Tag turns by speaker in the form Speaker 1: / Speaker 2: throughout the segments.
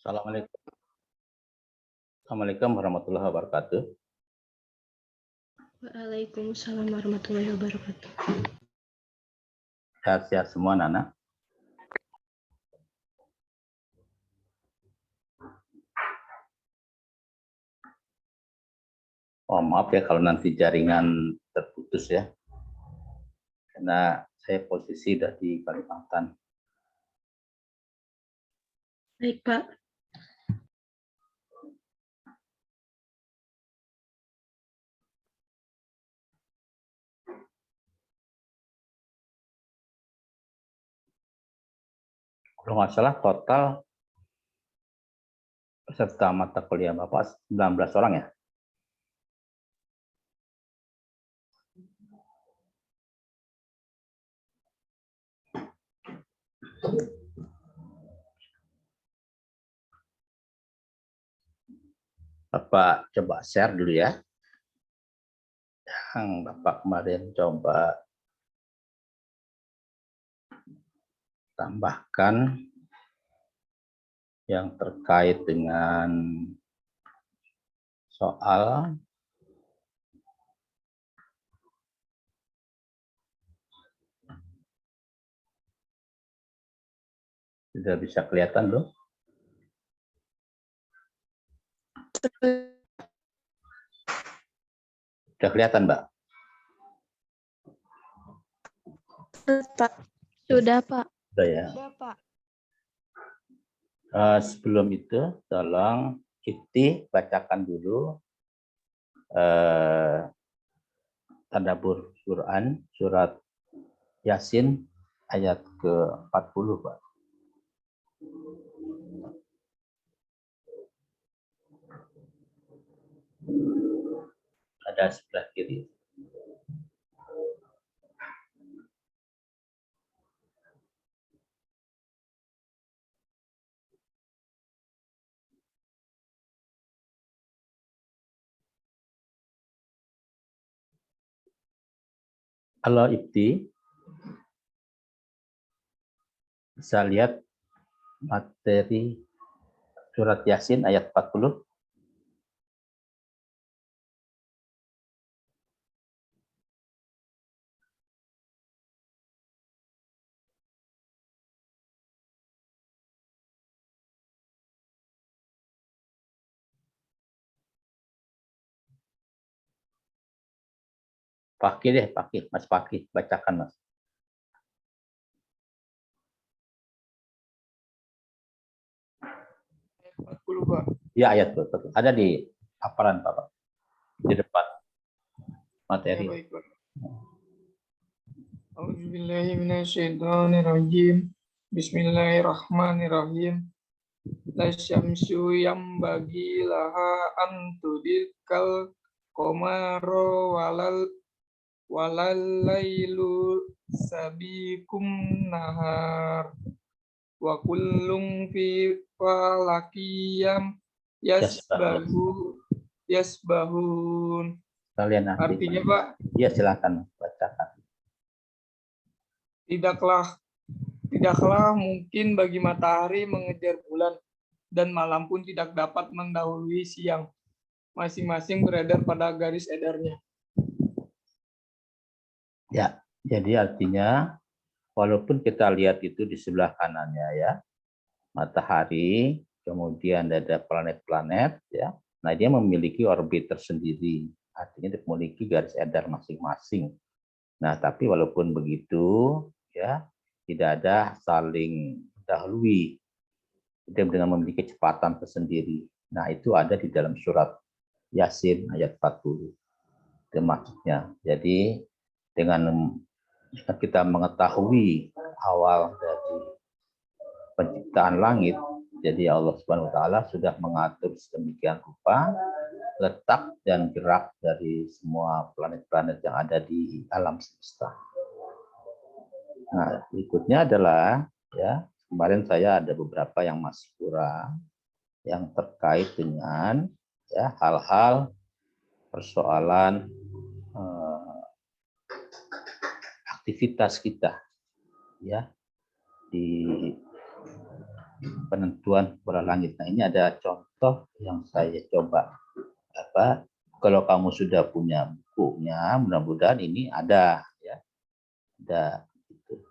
Speaker 1: Assalamualaikum. Assalamualaikum warahmatullahi wabarakatuh.
Speaker 2: Waalaikumsalam warahmatullahi wabarakatuh.
Speaker 1: Sehat-sehat semua, Nana. Oh, maaf ya kalau nanti jaringan terputus ya. Karena saya posisi udah di Kalimantan.
Speaker 2: Baik, Pak.
Speaker 1: Kalau nggak salah total peserta mata kuliah Bapak 19 orang ya? Bapak coba share dulu ya. Yang Bapak kemarin coba tambahkan yang terkait dengan soal sudah bisa kelihatan loh. Sudah kelihatan, Mbak?
Speaker 2: Pak. Sudah, Pak.
Speaker 1: Sudah ya.
Speaker 2: Sudah, Pak.
Speaker 1: Sebelum itu, tolong Ifti bacakan dulu tadabbur Quran surat Yasin ayat ke-40, Pak. Ada sebelah kiri. Halo Ifti, bisa lihat materi surat Yasin ayat 40? Pakai deh, pakai. Mas pakai, bacakan Mas.
Speaker 3: Ayat 40, Pak.
Speaker 1: Ya, ayat 40. Ada di hafalan Bapak. Di depan materi.
Speaker 3: Ya, baik, Pak. A'udzubillahiminasyaitonirrajim. Bismillahirrahmanirrahim. Lasyamsu yambagi laha antudikal komaro walalailu sabikum nahar wa kullum fi falakiyam yasbahun.
Speaker 1: Kalian nanti.
Speaker 3: Artinya, Pak,
Speaker 1: Iya, silakan bacakan.
Speaker 3: Tidaklah mungkin bagi matahari mengejar bulan, dan malam pun tidak dapat mendahului siang. Masing-masing beredar pada garis edarnya.
Speaker 1: Ya, jadi artinya walaupun kita lihat itu di sebelah kanannya ya, matahari, kemudian ada planet-planet ya. Nah, dia memiliki orbit tersendiri. Artinya dia memiliki garis edar masing-masing. Nah, tapi walaupun begitu ya, tidak ada saling mendahului. Dia dengan memiliki kecepatan tersendiri. Nah, itu ada di dalam surat Yasin ayat 40. Itu maksudnya. Jadi dengan kita mengetahui awal dari penciptaan langit, jadi Allah Subhanahu wa taala sudah mengatur sedemikian rupa letak dan gerak dari semua planet-planet yang ada di alam semesta. Nah, berikutnya adalah ya, kemarin saya ada beberapa yang masih kurang yang terkait dengan ya hal-hal persoalan aktivitas kita ya di penentuan bola langit. Nah, ini ada contoh yang saya coba kalau kamu sudah punya bukunya, mudah-mudahan ini ada ya. Ada gitu.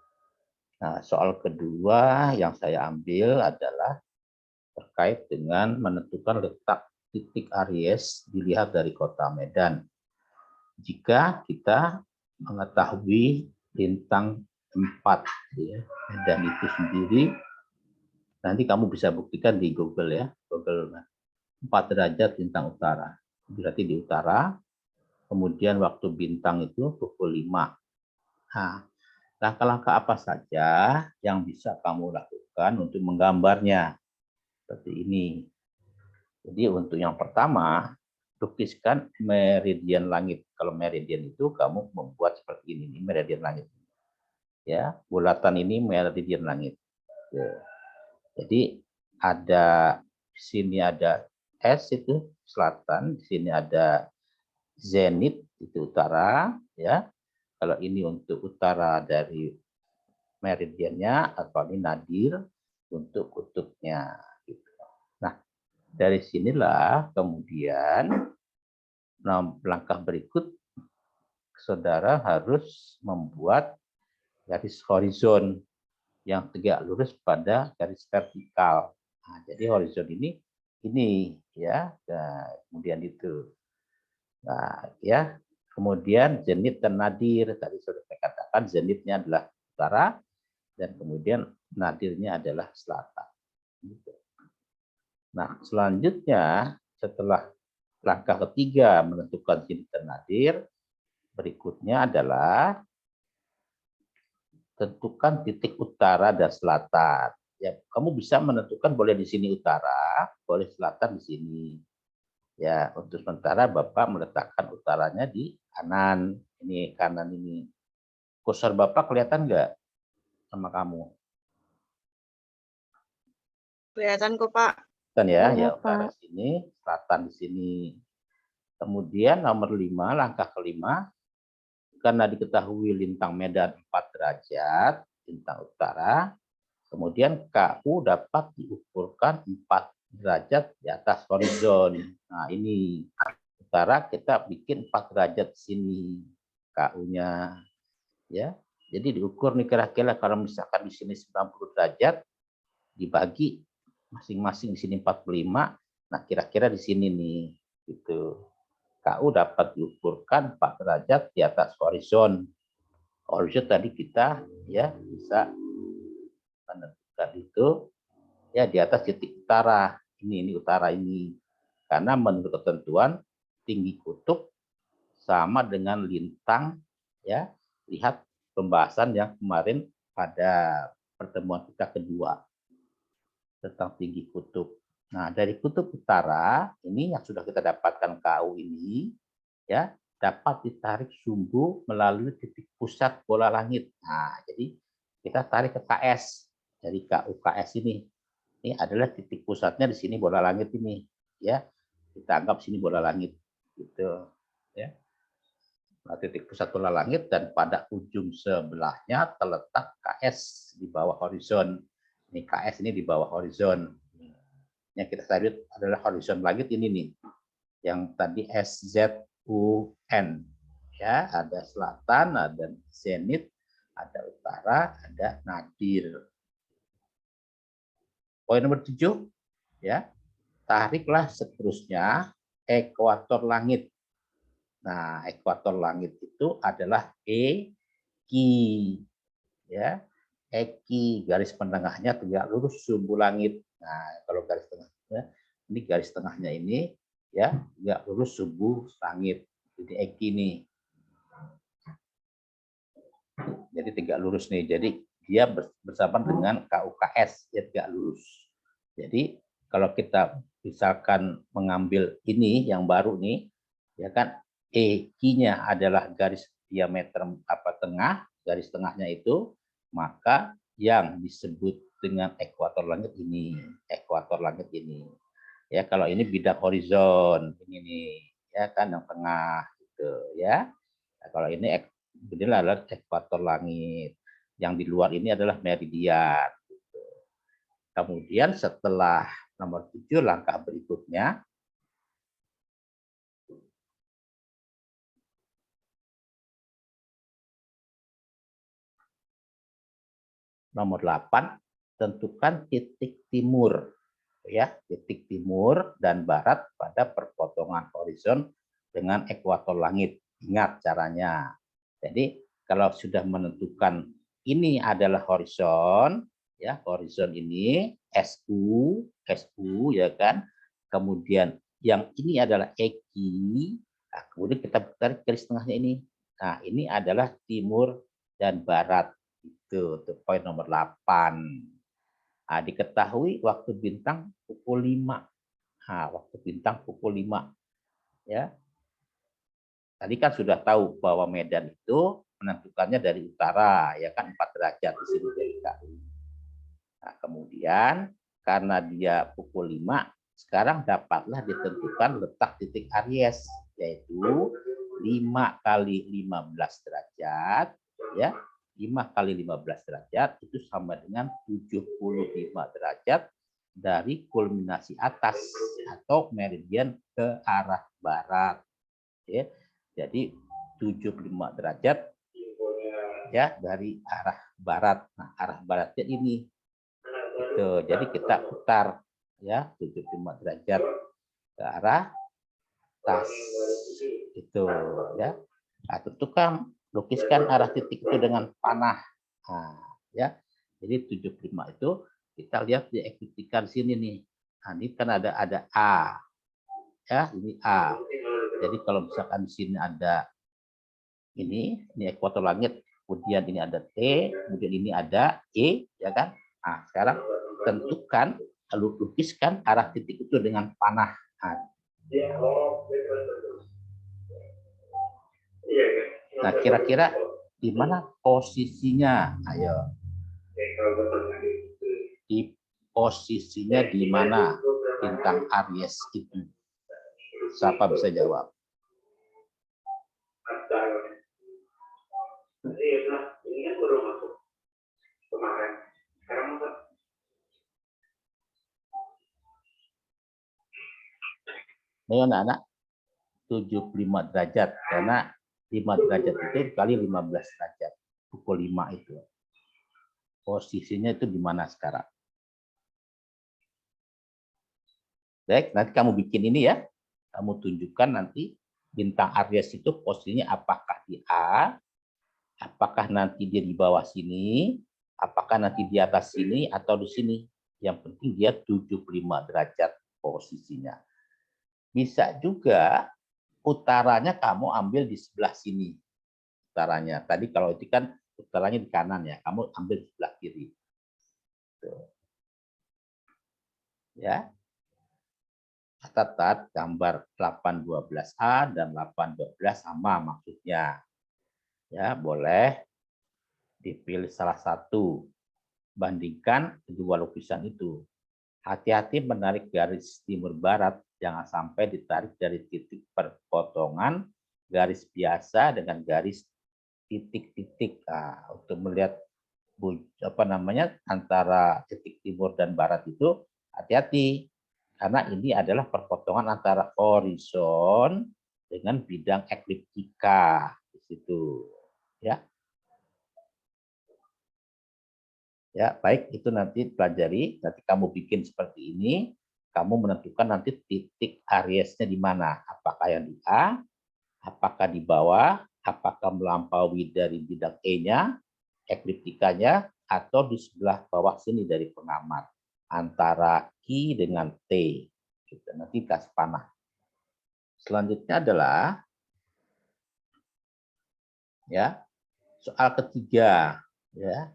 Speaker 1: Nah, soal kedua yang saya ambil adalah terkait dengan menentukan letak titik Aries dilihat dari kota Medan. Jika kita mengetahui lintang 4 ya, Medan itu sendiri, nanti kamu bisa buktikan di Google ya, Google 4 derajat lintang utara. Berarti di utara, kemudian waktu bintang itu pukul 5. Nah, langkah-langkah apa saja yang bisa kamu lakukan untuk menggambarnya? Seperti ini. Jadi untuk yang pertama, lukiskan meridian langit. Kalau meridian itu kamu membuat seperti ini, meridian langit. Ya, bulatan ini meridian langit. Jadi ada di sini ada S itu selatan, di sini ada zenit itu utara, ya. Kalau ini untuk utara dari meridiannya, atau ini nadir untuk kutubnya. Gitu. Nah, dari sinilah kemudian langkah berikut saudara harus membuat garis horizon yang tegak lurus pada garis vertikal. Nah, jadi horizon ini ya, nah, kemudian itu. Nah, ya, kemudian zenit dan nadir tadi sudah saya katakan, zenitnya adalah utara dan kemudian nadirnya adalah selatan. Gitu. Nah, selanjutnya setelah langkah ketiga menentukan zenit dan nadir, berikutnya adalah tentukan titik utara dan selatan. Ya, kamu bisa menentukan boleh di sini utara, boleh selatan di sini. Ya, untuk sementara Bapak meletakkan utaranya di kanan. Ini kanan ini. Kursor Bapak kelihatan nggak sama kamu?
Speaker 4: Kelihatan kok, Pak.
Speaker 1: Kan ya,
Speaker 2: Iya,
Speaker 1: ya utara
Speaker 2: Pak.
Speaker 1: sini, selatan di sini. Kemudian nomor 5, langkah kelima, karena diketahui lintang Medan 4 derajat, lintang utara, kemudian KU dapat diukurkan 4 derajat di atas horizon. Nah, ini utara kita bikin 4 derajat di sini KU-nya, ya. Jadi diukur nih kira-kira kalau misalkan di sini 90 derajat dibagi masing-masing di sini 45, nah kira-kira di sini nih gitu. KU dapat diukurkan 4 derajat di atas horizon. Horizon tadi kita ya bisa menentukan itu ya di atas titik utara. Ini utara ini. Karena menurut ketentuan tinggi kutub sama dengan lintang ya. Lihat pembahasan yang kemarin pada pertemuan kita kedua tentang tinggi kutub. Nah, dari kutub utara ini yang sudah kita dapatkan KU ini ya dapat ditarik sumbu melalui titik pusat bola langit. Nah, jadi kita tarik ke KS dari KUKS ini. Ini adalah titik pusatnya di sini bola langit ini, ya. Kita anggap sini bola langit, gitu, ya. Nah, titik pusat bola langit dan pada ujung sebelahnya terletak KS di bawah horizon. Ini KS ini di bawah horizon. Yang kita tarik adalah horizon langit ini nih, yang tadi SZUN, ya. Ada selatan, ada zenit, ada utara, ada nadir. Poin nomor 7, ya, tariklah seterusnya ekuator langit. Nah, ekuator langit itu adalah EKI, ya. EKI garis penengahnya tegak lurus sumbu langit. Nah, kalau garis tengahnya ini garis tengahnya ini ya tegak lurus sumbu langit. Jadi EKI ini. Jadi tegak lurus nih. Jadi dia bersama dengan KUKS, dia tegak lurus. Jadi kalau kita misalkan mengambil ini yang baru nih, ya kan, EQ-nya adalah garis diameter tengah, garis tengahnya itu, maka yang disebut dengan ekuator langit ini, ekuator langit ini. Ya, kalau ini bidang horizon, ini nih, ya kan, yang tengah gitu, ya. Nah, kalau ini adalah ekuator langit. Yang di luar ini adalah meridian. Kemudian setelah nomor 7, langkah berikutnya, nomor 8, tentukan titik timur, ya, titik timur dan barat pada perpotongan horizon dengan ekuator langit. Ingat caranya. Jadi kalau sudah menentukan ini adalah horizon, ya, horizon ini SU ya kan. Kemudian yang ini adalah EQ, nah, kemudian kita tarik garis tengahnya ini. Nah, ini adalah timur dan barat. Itu untuk poin nomor 8. Nah, diketahui waktu bintang pukul 5. Nah, waktu bintang pukul 5. Ya. Tadi kan sudah tahu bahwa Medan itu menentukannya dari utara, ya kan 4 derajat di sini dari KU. Nah, kemudian karena dia pukul 5, sekarang dapatlah ditentukan letak titik Aries, yaitu 5 kali 15 derajat, ya. 5 kali 15 derajat itu sama dengan 75 derajat dari kulminasi atas atau meridian ke arah barat. Ya. Jadi 75 derajat ya dari arah barat. Nah, arah baratnya ini. Gitu. Jadi kita putar ya 75 derajat ke arah atas. Itu ya. Nah, tentukan lukiskan arah titik itu dengan panah. Nah, ya. Jadi 75 itu kita lihat di ekliptika sini nih. Nah, ini kan ada A. Ya, ini A. Jadi kalau misalkan di sini ada ini ekuator langit, kemudian ini ada T, kemudian ini ada E, ya kan? Nah, sekarang tentukan, lalu lukiskan arah titik itu dengan panah. Nah, kira-kira di mana posisinya? Ayo. Di posisinya di mana bintang Aries itu? Siapa bisa jawab? Ini anak-anak 75 derajat karena 5 derajat itu kali 15 derajat pukul 5 itu. Posisinya itu di mana sekarang? Baik, nanti kamu bikin ini ya. Kamu tunjukkan nanti bintang Aries itu posisinya apakah di A, apakah nanti dia di bawah sini, apakah nanti di atas sini atau di sini. Yang penting dia 75 derajat posisinya. Bisa juga utaranya kamu ambil di sebelah sini. Utaranya. Tadi kalau itu kan utaranya di kanan ya, kamu ambil di sebelah kiri. Tuh. Ya. Catat gambar 812A dan 812 sama maksudnya. Ya, boleh dipilih salah satu. Bandingkan kedua lukisan itu. Hati-hati menarik garis timur barat, jangan sampai ditarik dari titik perpotongan garis biasa dengan garis titik-titik. Nah, untuk melihat antara titik timur dan barat itu hati-hati karena ini adalah perpotongan antara horizon dengan bidang ekliptika di situ, ya. Ya, baik, itu nanti pelajari, nanti kamu bikin seperti ini, kamu menentukan nanti titik Ariesnya di mana, apakah yang di A, apakah di bawah, apakah melampaui dari bidang E-nya, ekliptikanya, atau di sebelah bawah sini dari pengamat, antara Q dengan T. Gitu. Nanti kasih panah. Selanjutnya adalah ya soal ketiga, ya.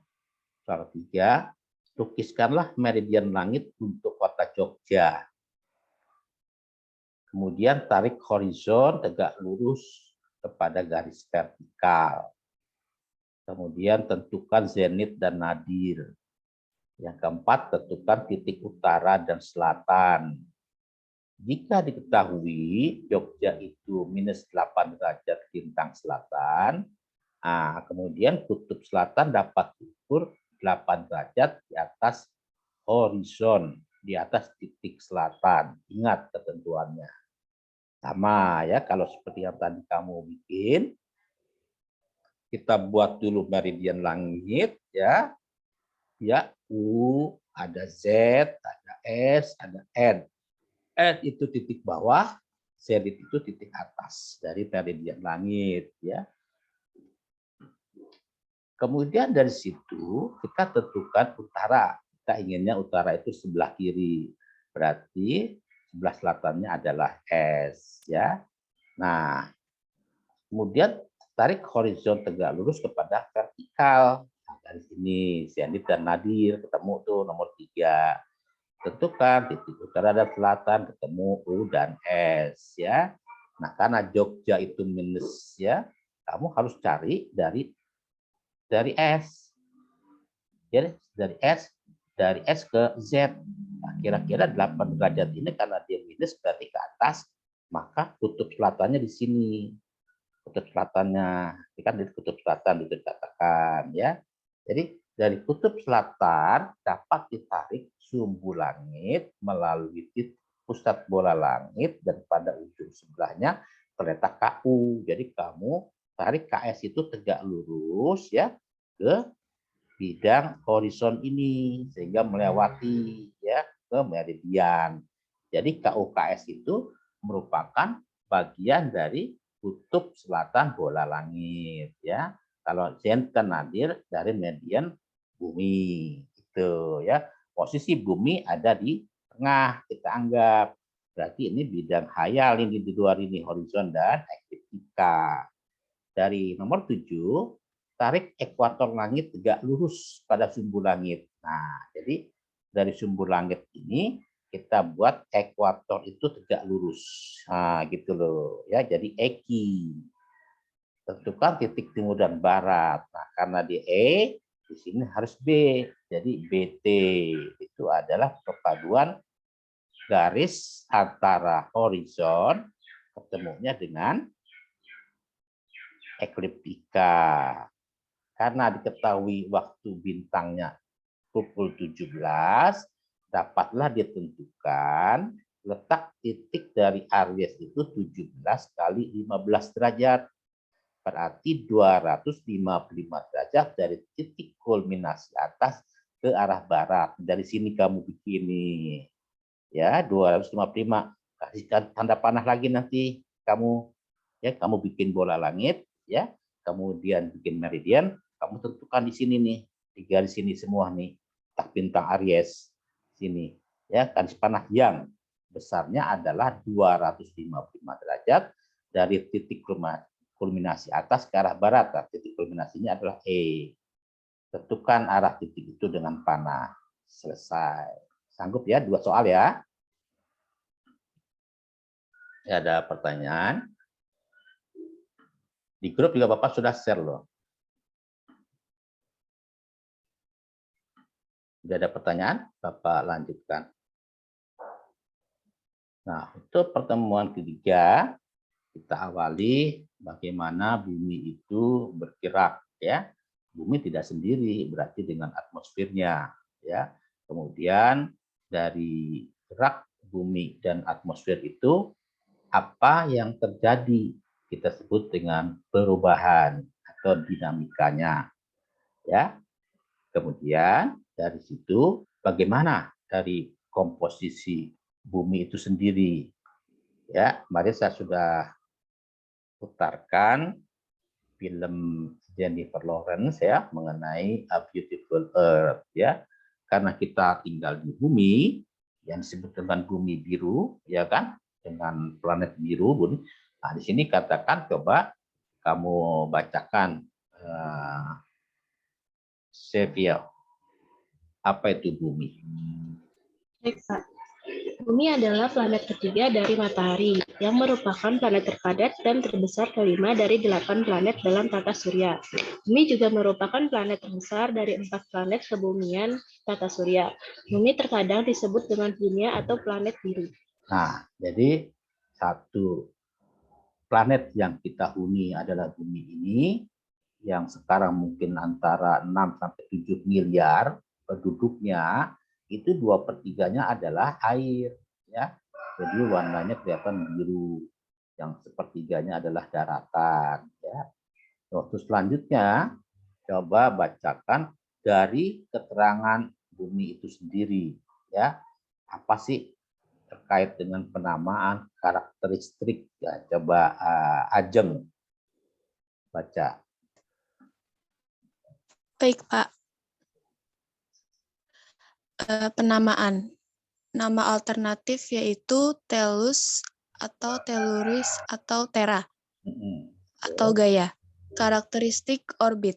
Speaker 1: Soal ketiga, lukiskanlah meridian langit untuk kota Jogja. Kemudian tarik horizon tegak lurus kepada garis vertikal. Kemudian tentukan zenit dan nadir. Yang keempat, tentukan titik utara dan selatan. Jika diketahui Jogja itu minus 8 derajat lintang selatan, kemudian kutub selatan dapat diukur 8 derajat di atas horizon di atas titik selatan. Ingat ketentuannya. Sama ya, kalau seperti yang tadi kamu bikin, kita buat dulu meridian langit ya. Ya, U, ada Z, ada S, ada N. N itu titik bawah, Z itu titik atas dari meridian langit ya. Kemudian dari situ kita tentukan utara. Kita inginnya utara itu sebelah kiri. Berarti sebelah selatannya adalah S ya. Nah, kemudian tarik horizon tegak lurus kepada vertikal. Nah, dari sini Sianit dan Nadir ketemu tuh nomor 3. Tentukan titik utara dan selatan, ketemu U dan S ya. Nah, karena Jogja itu minus ya, kamu harus cari dari S. Jadi dari S ke Z. Nah, kira-kira 8 derajat ini karena dia minus berarti ke atas, maka kutub selatannya di sini. Kutub selatannya, ini kan di kutub selatan dikatakan ya. Jadi dari kutub selatan dapat ditarik sumbu langit melalui pusat bola langit dan pada ujung sebelahnya terletak KU. Jadi kamu tarik KS itu tegak lurus ya ke bidang horizon ini sehingga melewati ya ke meridian. Jadi KUKS itu merupakan bagian dari kutub selatan bola langit ya. Kalau Zenten Nadir dari meridian bumi itu ya. Posisi bumi ada di tengah, kita anggap. Berarti ini bidang hayal ini di luar ini horizon dan ekliptika. Dari nomor 7, tarik ekuator langit tegak lurus pada sumbu langit. Nah, jadi dari sumbu langit ini kita buat ekuator itu tegak lurus. Nah, gitu loh ya. Jadi eki. Tentukan titik timur dan barat. Nah, karena di E, di sini harus B. Jadi BT itu adalah perpaduan garis antara horizon ketemunya dengan ekliptika. Karena diketahui waktu bintangnya pukul 17, dapatlah ditentukan letak titik dari Aries itu 17 kali 15 derajat. Berarti 255 derajat dari titik kulminasi atas ke arah barat. Dari sini kamu bikin nih. Ya, 255. Kasihkan tanda panah lagi nanti kamu ya, kamu bikin bola langit ya, kemudian bikin meridian, kamu tentukan di sini nih, di garis sini semua nih, tak bintang Aries sini ya, garis panah yang besarnya adalah 255 derajat dari titik kulminasi atas ke arah barat. Nah, titik kulminasinya adalah E. Tentukan arah titik itu dengan panah. Selesai. Sanggup ya, 2 soal ya. Ya, ada pertanyaan? Di grup juga Bapak sudah share loh. Tidak ada pertanyaan, Bapak lanjutkan. Nah, untuk pertemuan ketiga, kita awali bagaimana bumi itu bergerak ya. Bumi tidak sendiri, berarti dengan atmosfernya ya. Kemudian dari gerak bumi dan atmosfer itu apa yang terjadi kita sebut dengan perubahan atau dinamikanya ya. Kemudian dari situ bagaimana dari komposisi bumi itu sendiri ya. Kemarin saya sudah putarkan film Jennifer Lawrence ya mengenai A Beautiful Earth ya. Karena kita tinggal di bumi yang disebut dengan bumi biru ya kan, dengan planet biru bumi. Nah, di sini katakan, coba kamu bacakan Seville, apa itu bumi?
Speaker 2: Baik, Pak. Bumi adalah planet ketiga dari matahari, yang merupakan planet terpadat dan terbesar kelima dari 8 planet dalam tata surya. Bumi juga merupakan planet terbesar dari 4 planet kebumian tata surya. Bumi terkadang disebut dengan dunia atau planet biru.
Speaker 1: Nah, jadi satu planet yang kita huni adalah bumi ini, yang sekarang mungkin antara 6 sampai 7 miliar penduduknya, itu 2/3-nya adalah air, ya. Jadi warnanya kelihatan biru. Yang sepertiganya adalah daratan, ya. Terus selanjutnya coba bacakan dari keterangan bumi itu sendiri, ya. Apa sih terkait dengan penamaan karakteristik, ya. Coba Ajeng baca.
Speaker 2: Baik, Pak. Penamaan. Nama alternatif yaitu Tellus atau Telluris atau Terra atau Gaia. Karakteristik orbit.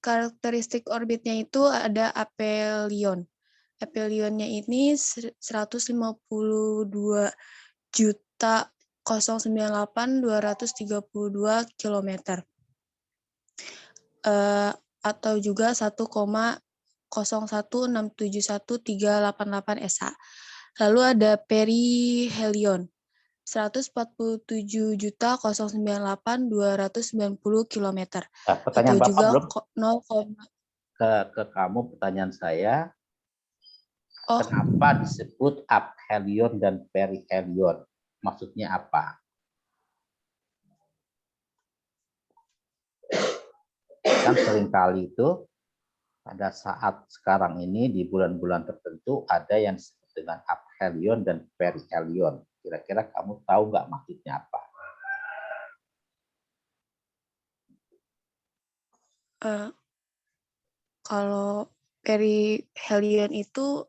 Speaker 2: Karakteristik orbitnya itu ada aphelion. Aphelionnya ini 150.098.232 km. Atau juga 1,01671388 SA. Lalu ada perihelion 147.098.290 km.
Speaker 1: Pertanyaan
Speaker 2: atau
Speaker 1: Bapak
Speaker 2: juga
Speaker 1: belum
Speaker 2: 0,
Speaker 1: ke kamu, pertanyaan saya,
Speaker 2: oh
Speaker 1: kenapa disebut aphelion dan perihelion? Maksudnya apa? Kan seringkali itu pada saat sekarang ini di bulan-bulan tertentu ada yang disebut dengan aphelion dan perihelion. Kira-kira kamu tahu nggak maksudnya apa?
Speaker 2: kalau perihelion itu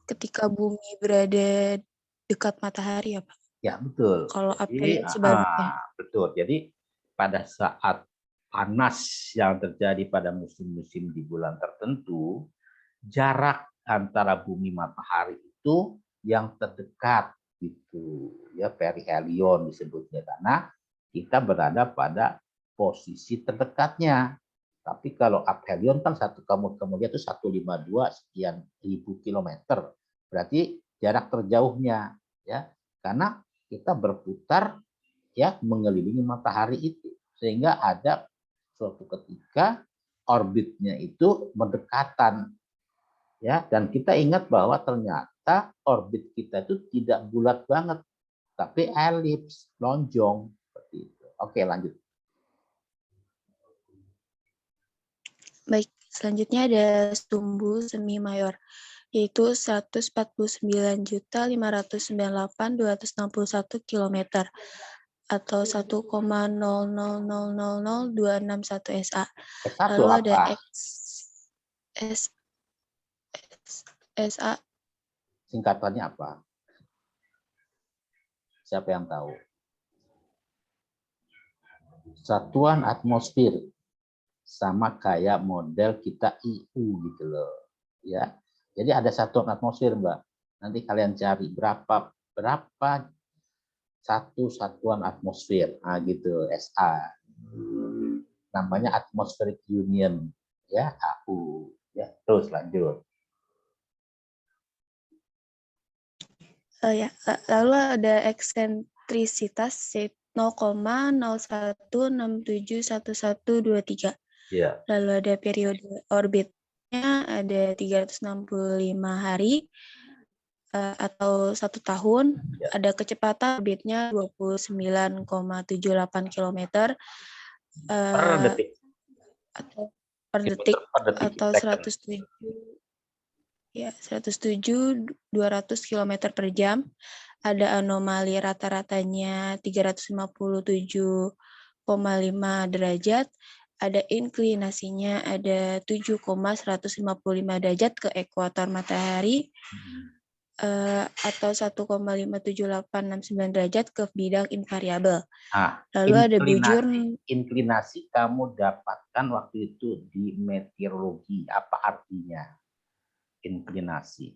Speaker 2: ketika bumi berada dekat matahari ya, Pak?
Speaker 1: Ya, betul.
Speaker 2: Kalau
Speaker 1: Jadi,
Speaker 2: aphelion sebaliknya.
Speaker 1: betul. Jadi pada saat panas yang terjadi pada musim-musim di bulan tertentu, jarak antara bumi matahari itu yang terdekat gitu, ya, perihelion disebutnya, karena kita berada pada posisi terdekatnya. Tapi kalau aphelion kan kamu lihat itu 152 sekian ribu kilometer, berarti jarak terjauhnya, ya, karena kita berputar, ya, mengelilingi matahari itu, sehingga ada suatu ketika orbitnya itu mendekatan, ya, dan kita ingat bahwa ternyata orbit kita itu tidak bulat banget, tapi elips, lonjong seperti itu. Oke, lanjut.
Speaker 2: Baik, selanjutnya ada sumbu semi mayor, yaitu 149.598.261 km atau 1,00000261 SA.
Speaker 1: S1
Speaker 2: Lalu ada
Speaker 1: apa?
Speaker 2: SA.
Speaker 1: Singkatannya apa? Siapa yang tahu? Satuan atmosfer. Sama kayak model kita IU gitu loh, ya. Jadi ada satuan atmosfer, Mbak. Nanti kalian cari berapa satu satuan atmosfer, nah gitu, SA. Namanya atmospheric union, ya, AU, ya. Terus lanjut.
Speaker 2: Lalu ada eksentrisitas 0,01671123.
Speaker 1: Ya.
Speaker 2: Lalu ada periode orbitnya ada 365 hari atau 1 tahun.
Speaker 1: Ya.
Speaker 2: Ada kecepatan orbitnya 29,78 km
Speaker 1: Per detik.
Speaker 2: Atau per detik atau 107.200 km per jam. Ada anomali rata-ratanya 357,5 derajat. Ada inklinasinya ada 7,155 derajat ke ekuator matahari atau 1,57869 derajat ke bidang invariabel. Lalu ada bujur.
Speaker 1: Inklinasi kamu dapatkan waktu itu di meteorologi. Apa artinya inklinasi?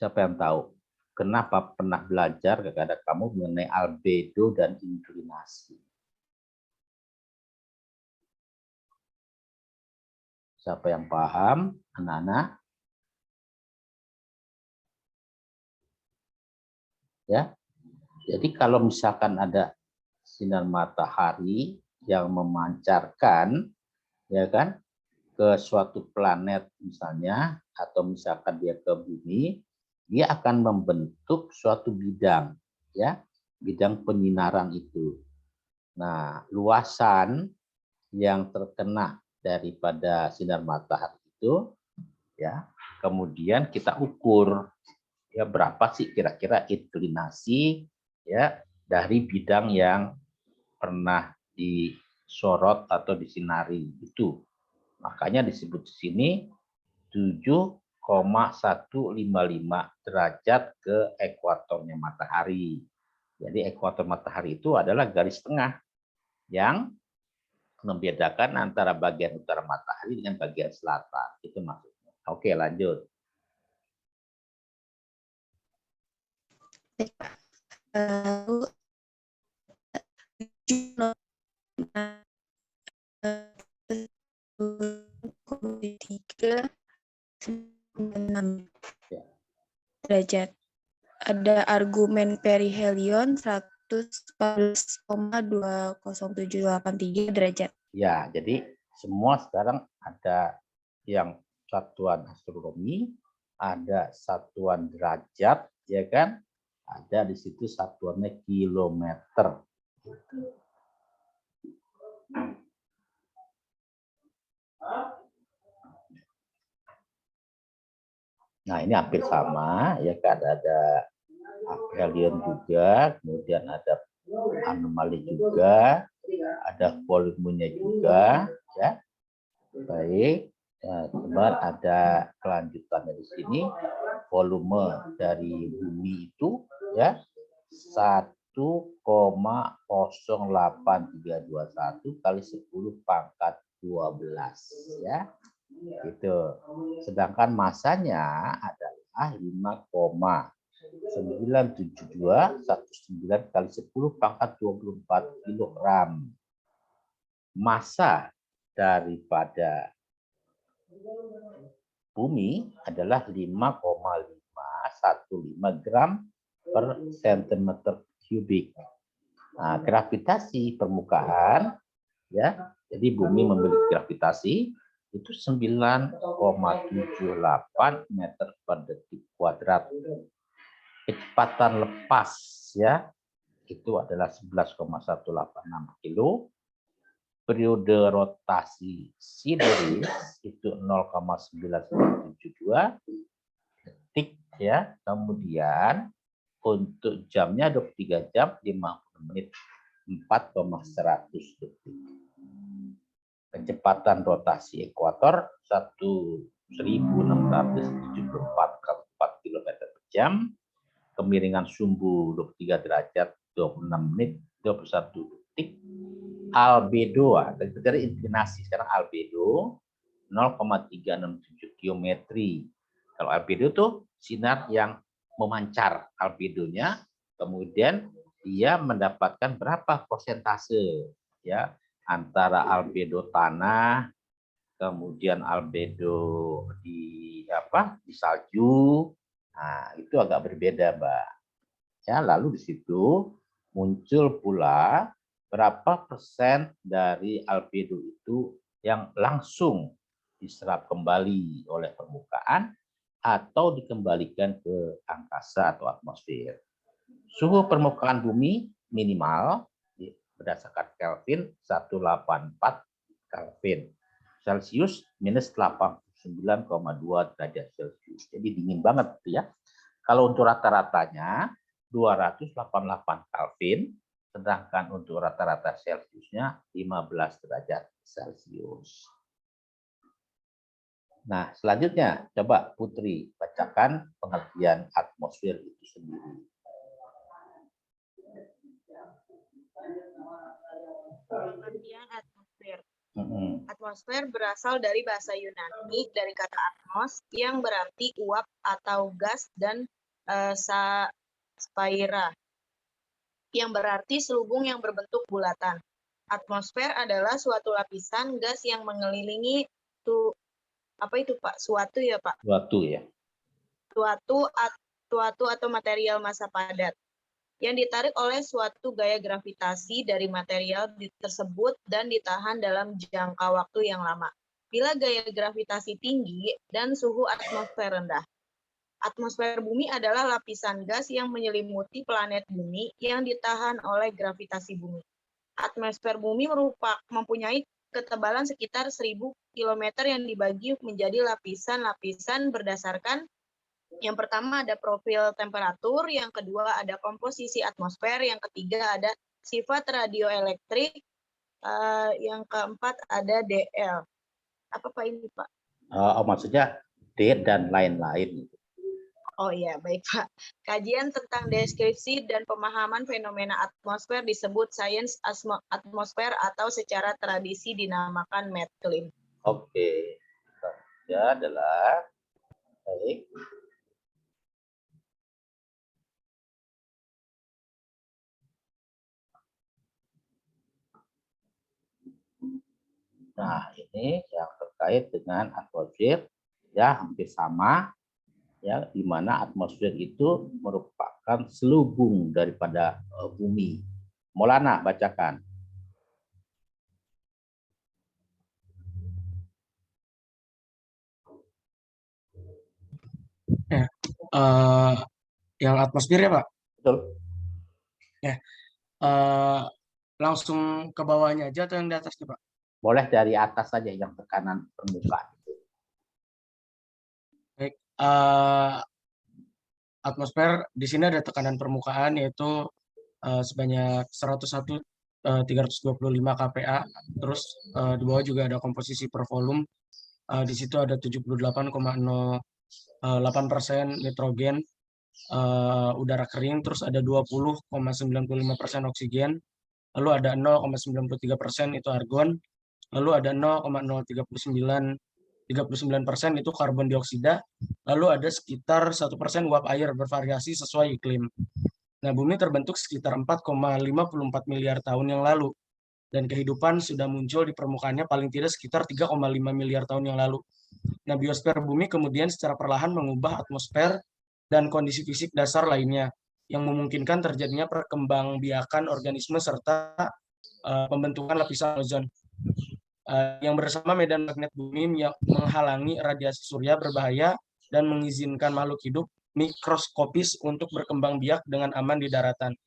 Speaker 1: Siapa yang tahu? Kenapa pernah belajar kepada kamu mengenai albedo dan inklinasi? Siapa yang paham? Anak-anak? Ya. Jadi kalau misalkan ada sinar matahari, yang memancarkan, ya kan, ke suatu planet misalnya, atau misalkan dia ke bumi, dia akan membentuk suatu bidang, ya, bidang penyinaran itu. Nah, luasan yang terkena daripada sinar matahari itu, ya, kemudian kita ukur, ya, berapa sih kira-kira inklinasi, ya, dari bidang yang pernah disorot atau disinari itu. Makanya disebut di sini 7,155 derajat ke ekuatornya matahari. Jadi ekuator matahari itu adalah garis tengah yang membedakan antara bagian utara matahari dengan bagian selatan. Itu maksudnya. Oke, lanjut.
Speaker 5: Lalu 3,6
Speaker 1: Ya.
Speaker 5: derajat. Ada argumen perihelion 114,20783 derajat.
Speaker 1: Ya, jadi semua sekarang ada yang satuan astronomi, ada satuan derajat, ya kan? Ada di situ satuannya kilometer. Nah, ini hampir sama, ya kan? Ada aphelion juga, kemudian ada anomali juga, ada volumenya juga, ya. Baik, kemudian ada kelanjutannya di sini. Volume dari bumi itu, ya, 1,08321 kali 10 pangkat 12, ya. Itu. Sedangkan masanya adalah 5,97219 kali 10 pangkat 24 kilogram. Massa daripada bumi adalah 5,515 gram per sentimeter kubik. Nah, gravitasi permukaan, ya, jadi bumi memiliki gravitasi itu 9,78 meter per detik kuadrat. Kecepatan lepas, ya, itu adalah 11,186 kilo. Periode rotasi sideris itu 0,9972 detik, ya. Kemudian untuk jamnya 23 jam 50 menit 4,100 detik. Kecepatan rotasi ekuator 1674,4 km per jam. Kemiringan sumbu 23 derajat 26 menit 21 detik. Albedo, dari inklinasi sekarang albedo 0,367 geometri. Kalau albedo itu sinar yang memancar albedonya, kemudian dia mendapatkan berapa persentase, ya, antara albedo tanah, kemudian albedo di salju. Nah, itu agak berbeda, Mbak. Ya, lalu di situ muncul pula berapa persen dari albedo itu yang langsung diserap kembali oleh permukaan atau dikembalikan ke angkasa atau atmosfer. Suhu permukaan bumi minimal berdasarkan Kelvin 184 Kelvin. Celcius minus 89,2 derajat Celcius. Jadi dingin banget ya. Kalau untuk rata-ratanya 288 Kelvin, sedangkan untuk rata-rata Celciusnya 15 derajat Celcius. Nah, selanjutnya coba Putri bacakan pengertian atmosfer itu sendiri.
Speaker 4: Pengertian atmosfer. Atmosfer berasal dari bahasa Yunani dari kata atmos yang berarti uap atau gas dan spaira yang berarti selubung yang berbentuk bulatan. Atmosfer adalah suatu lapisan gas yang mengelilingi suatu ya Pak?
Speaker 1: Suatu ya.
Speaker 4: Suatu atau material massa padat. yang ditarik oleh suatu gaya gravitasi dari material tersebut dan ditahan dalam jangka waktu yang lama. Bila gaya gravitasi tinggi dan suhu atmosfer rendah. Atmosfer bumi adalah lapisan gas yang menyelimuti planet bumi yang ditahan oleh gravitasi bumi. Atmosfer bumi mempunyai ketebalan sekitar 1000 km yang dibagi menjadi lapisan-lapisan berdasarkan yang pertama ada profil temperatur, yang kedua ada komposisi atmosfer, yang ketiga ada sifat radioelektrik, yang keempat ada DL. Apa Pak ini Pak?
Speaker 1: Maksudnya D dan lain-lain.
Speaker 4: Oh iya, baik Pak. Kajian tentang deskripsi dan pemahaman fenomena atmosfer disebut sains atmosfer atau secara tradisi dinamakan METCLIM.
Speaker 1: Oke. Ya adalah baik. Nah, ini yang terkait dengan atmosfer ya hampir sama ya, di mana atmosfer itu merupakan selubung daripada bumi. Maulana bacakan.
Speaker 6: Ya, yang atmosfer ya Pak.
Speaker 1: Betul.
Speaker 6: Ya, langsung ke bawahnya aja atau yang di atasnya Pak?
Speaker 1: Boleh dari atas saja yang tekanan permukaan.
Speaker 6: Baik, atmosfer di sini ada tekanan permukaan yaitu sebanyak 101.325 kPa. Terus di bawah juga ada komposisi per volume. Di situ ada 78,08% nitrogen, udara kering, terus ada 20,95% oksigen, lalu ada 0,93% itu argon, lalu ada 0,039% itu karbon dioksida, lalu ada sekitar 1% uap air bervariasi sesuai iklim. Nah, bumi terbentuk sekitar 4,54 miliar tahun yang lalu, dan kehidupan sudah muncul di permukaannya paling tidak sekitar 3,5 miliar tahun yang lalu. Nah, biosfer bumi kemudian secara perlahan mengubah atmosfer dan kondisi fisik dasar lainnya, yang memungkinkan terjadinya perkembangbiakan organisme serta pembentukan lapisan ozon. Yang bersama medan magnet bumi yang menghalangi radiasi surya berbahaya dan mengizinkan makhluk hidup mikroskopis untuk berkembang biak dengan aman di daratan.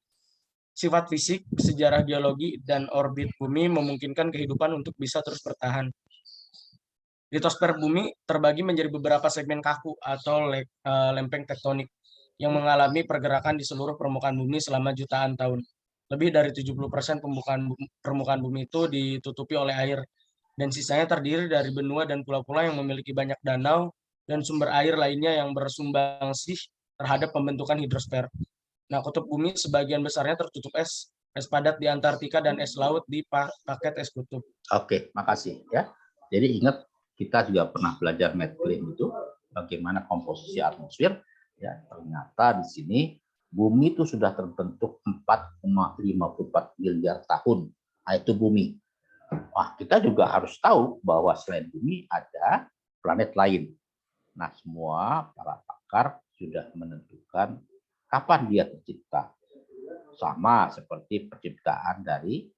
Speaker 6: Sifat fisik, sejarah geologi, dan orbit bumi memungkinkan kehidupan untuk bisa terus bertahan. Litosfer bumi terbagi menjadi beberapa segmen kaku atau lempeng tektonik yang mengalami pergerakan di seluruh permukaan bumi selama jutaan tahun. Lebih dari 70% permukaan bumi itu ditutupi oleh air, dan sisanya terdiri dari benua dan pulau-pulau yang memiliki banyak danau dan sumber air lainnya yang bersumbangsih terhadap pembentukan hidrosfer. Nah, kutub bumi sebagian besarnya tertutup es padat di Antartika dan es laut di paket es kutub.
Speaker 1: Oke, makasih ya. Jadi ingat, kita juga pernah belajar METCLIM itu bagaimana komposisi atmosfer ya. Ternyata di sini bumi itu sudah terbentuk 4,54 miliar tahun. Nah, itu bumi. Wah, kita juga harus tahu bahwa selain bumi ada planet lain. Nah, semua para pakar sudah menentukan kapan dia tercipta. Sama seperti penciptaan dari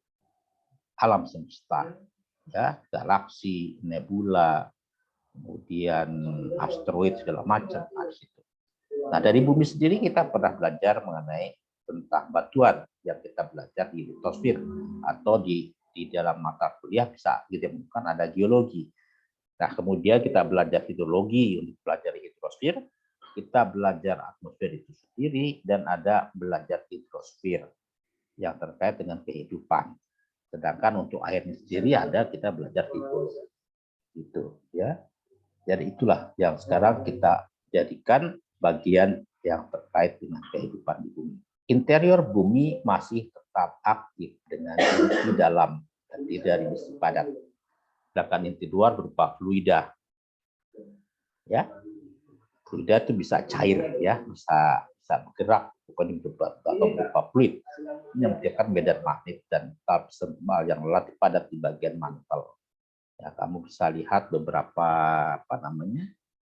Speaker 1: alam semesta, ya, galaksi, nebula, kemudian asteroid segala macam di situ. Nah, dari bumi sendiri kita pernah belajar mengenai tentang batuan yang kita belajar di litosfer atau di dalam mata kuliah bisa ditemukan ada geologi. Nah, kemudian kita belajar hidrologi untuk belajar hidrosfer, kita belajar atmosfer itu sendiri, dan ada belajar hidrosfer yang terkait dengan kehidupan. Sedangkan untuk airnya sendiri ada kita belajar hidrologi. Gitu ya. Jadi itulah yang sekarang kita jadikan bagian yang terkait dengan kehidupan di bumi. Interior bumi masih tetap aktif dengan inti dalam dan tidak besi padat. Sedangkan inti luar berupa fluida. Ya, fluida itu bisa cair, ya, bisa bergerak, bukan berupa fluid. Ini menyebabkan medan magnet dan thermal yang relatif padat di bagian mantel. Ya, kamu bisa lihat beberapa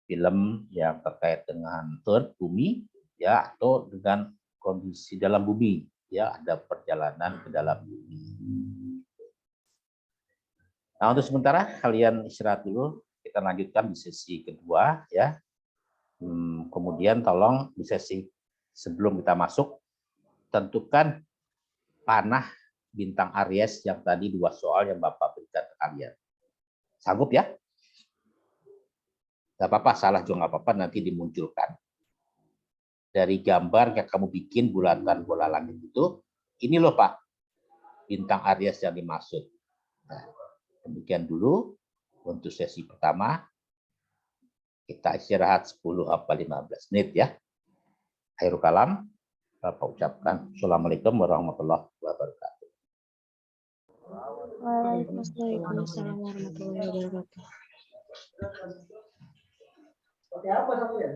Speaker 1: film yang terkait dengan Earth, bumi, ya, atau dengan kondisi dalam bumi, ya, ada perjalanan ke dalam bumi. Nah, untuk sementara kalian istirahat dulu, kita lanjutkan di sesi kedua, ya. Kemudian tolong di sesi sebelum kita masuk, tentukan panah bintang Aries yang tadi 2 soal yang Bapak berikan ke kalian. Sanggup ya? Gak apa-apa, salah juga nggak apa-apa, nanti dimunculkan. Dari gambar yang kamu bikin bulatan bola langit itu, ini loh Pak, bintang Aries yang dimaksud. Nah, demikian dulu untuk sesi pertama. Kita istirahat 10 apa 15 menit ya. Akhirul kalam, Bapak ucapkan Assalamualaikum warahmatullahi wabarakatuh.
Speaker 2: Waalaikumsalam warahmatullahi wabarakatuh.
Speaker 3: Pakai apa, Samuel?